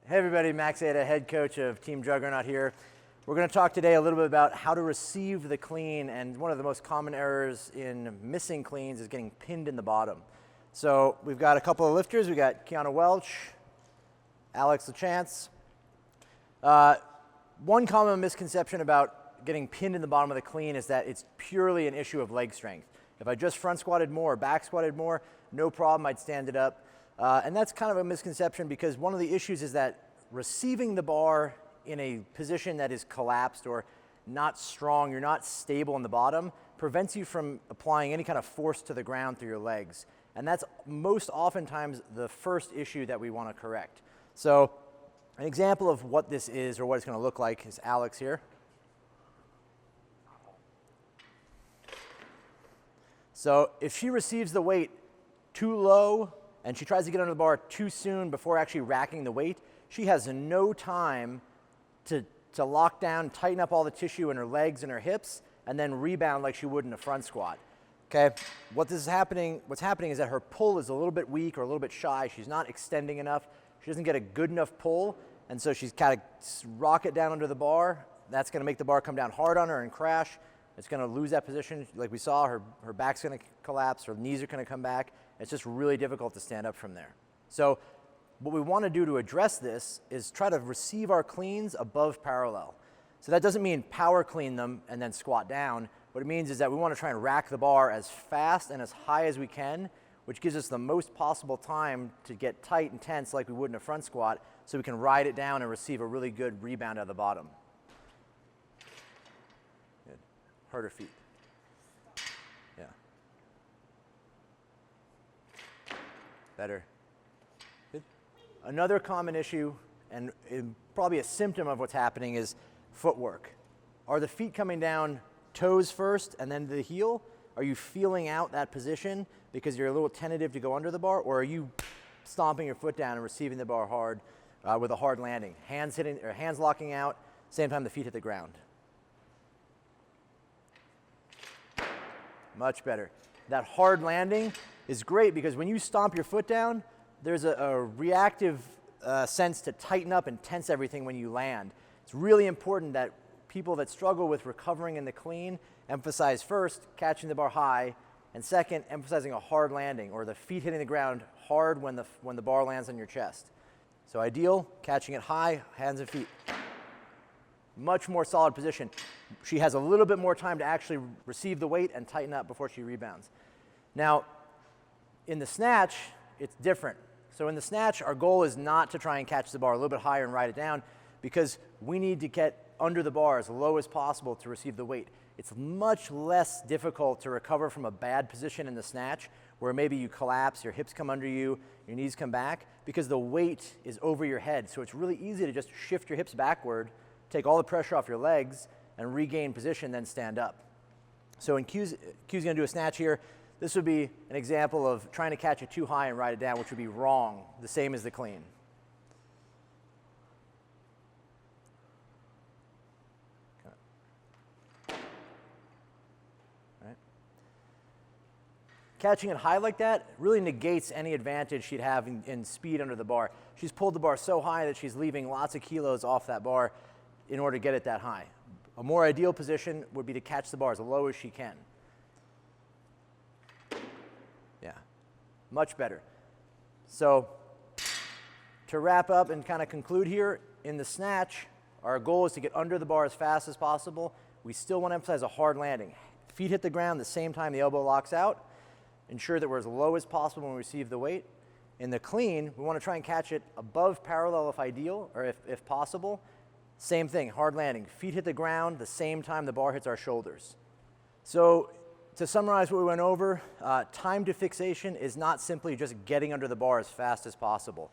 Hey everybody, Max Aita, head coach of Team Juggernaut here. We're going to talk today a little bit about how to receive the clean, and one of the most common errors in missing cleans is getting pinned in the bottom. So we've got a couple of lifters. We've got Quiana Welch, LaChance. One common misconception about getting pinned in the bottom of the clean is that it's purely an issue of leg strength. If I just front squatted more, back squatted more, no problem, I'd stand it up. And that's kind of a misconception, because one of the issues is that receiving the bar in a position that is collapsed or not strong, you're not stable in the bottom, prevents you from applying any kind of force to the ground through your legs. And that's most oftentimes the first issue that we want to correct. So an example of what this is, or what it's going to look like, is Alex here. So if she receives the weight too low and she tries to get under the bar too soon before actually racking the weight, she has no time to lock down, tighten up all the tissue in her legs and her hips, and then rebound like she would in a front squat. Okay, what's happening is that her pull is a little bit weak or a little bit shy. She's not extending enough. She doesn't get a good enough pull, and so she's kind of rocket down under the bar. That's going to make the bar come down hard on her and crash. It's going to lose that position. Like we saw, her back's going to collapse, her knees are going to come back. It's just really difficult to stand up from there. So what we want to do to address this is try to receive our cleans above parallel. So that doesn't mean power clean them and then squat down. What it means is that we want to try and rack the bar as fast and as high as we can, which gives us the most possible time to get tight and tense like we would in a front squat, so we can ride it down and receive a really good rebound out of the bottom. Good. Harder feet. Yeah. Better. Good. Another common issue, and probably a symptom of what's happening, is footwork. Are the feet coming down toes first and then to the heel? Are you feeling out that position because you're a little tentative to go under the bar, or are you stomping your foot down and receiving the bar hard with a hard landing? Hands locking out, same time the feet hit the ground. Much better. That hard landing is great, because when you stomp your foot down, there's a reactive sense to tighten up and tense everything when you land. It's really important that people that struggle with recovering in the clean emphasize first catching the bar high, and second, emphasizing a hard landing, or the feet hitting the ground hard when the bar lands on your chest. So ideal, catching it high, hands and feet. Much more solid position. She has a little bit more time to actually receive the weight and tighten up before she rebounds. Now, in the snatch, it's different. So in the snatch, our goal is not to try and catch the bar a little bit higher and ride it down, because we need to get under the bar as low as possible to receive the weight. It's much less difficult to recover from a bad position in the snatch, where maybe you collapse, your hips come under you, your knees come back, because the weight is over your head. So it's really easy to just shift your hips backward, take all the pressure off your legs, and regain position, then stand up. So in Q's going to do a snatch here. This would be an example of trying to catch it too high and ride it down, which would be wrong, the same as the clean. Catching it high like that really negates any advantage she'd have in speed under the bar. She's pulled the bar so high that she's leaving lots of kilos off that bar in order to get it that high. A more ideal position would be to catch the bar as low as she can. Yeah, much better. So to wrap up and kind of conclude here, in the snatch, our goal is to get under the bar as fast as possible. We still want to emphasize a hard landing. Feet hit the ground the same time the elbow locks out. Ensure that we're as low as possible when we receive the weight. In the clean, we want to try and catch it above parallel if ideal, or if possible. Same thing, hard landing. Feet hit the ground the same time the bar hits our shoulders. So to summarize what we went over, time to fixation is not simply just getting under the bar as fast as possible.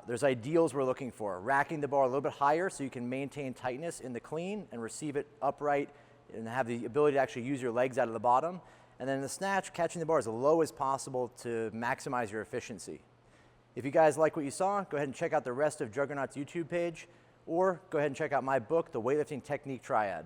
There's ideals we're looking for. Racking the bar a little bit higher so you can maintain tightness in the clean and receive it upright and have the ability to actually use your legs out of the bottom. And then in the snatch, catching the bar as low as possible to maximize your efficiency. If you guys like what you saw, go ahead and check out the rest of Juggernaut's YouTube page, or go ahead and check out my book, The Weightlifting Technique Triad.